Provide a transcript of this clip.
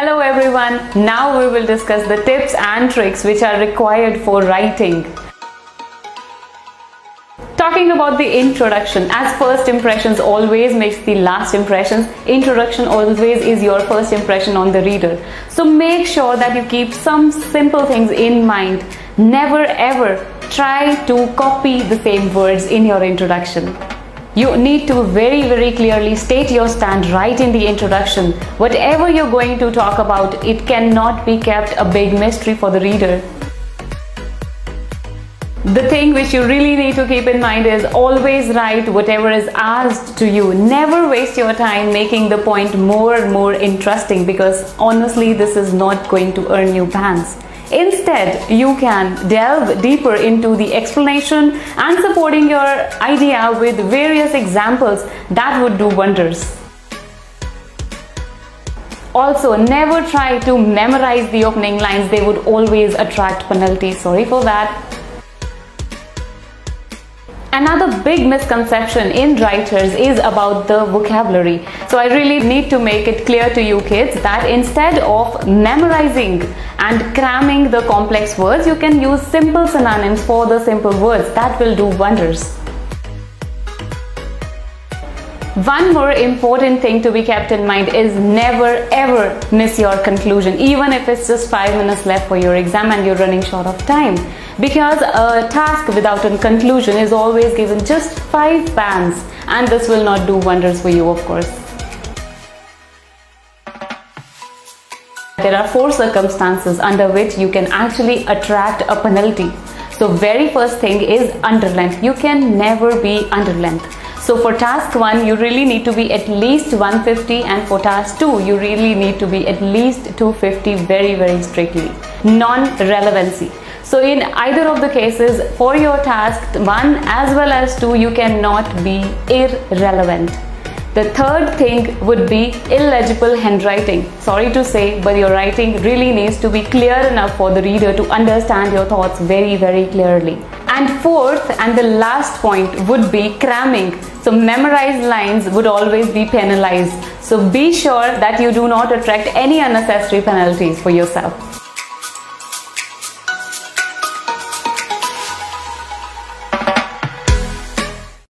Hello everyone, now we will discuss the tips and tricks which are required for writing. Talking about the introduction, as first impressions always makes the last impressions, introduction always is your first impression on the reader. So make sure that you keep some simple things in mind. Never ever try to copy the same words in your introduction. You need to very clearly state your stand right in the introduction. Whatever you're going to talk about, it cannot be kept a big mystery for the reader. The thing which you really need to keep in mind is always write whatever is asked to you. Never waste your time making the point more and more interesting, because honestly this is not going to earn you bans. Instead, you can delve deeper into the explanation and supporting your idea with various examples that would do wonders. Also, never try to memorize the opening lines. They would always attract penalties. Sorry for that. Another big misconception in writers is about the vocabulary. So I really need to make it clear to you kids that instead of memorizing and cramming the complex words, you can use simple synonyms for the simple words. That will do wonders. One more important thing to be kept in mind is never ever miss your conclusion, even if it's just 5 minutes left for your exam and you're running short of time. Because a task without a conclusion is always given just 5 bans, and this will not do wonders for you, of course. There are 4 circumstances under which you can actually attract a penalty. So very first thing is underlength. You can never be underlength. So for task 1, you really need to be at least 150, and for task 2, you really need to be at least 250 very strictly. Non-relevancy. So in either of the cases, for your task 1 as well as 2, you cannot be irrelevant. The third thing would be illegible handwriting. Sorry to say, but your writing really needs to be clear enough for the reader to understand your thoughts very clearly. And fourth and the last point would be cramming. So memorized lines would always be penalized. So be sure that you do not attract any unnecessary penalties for yourself.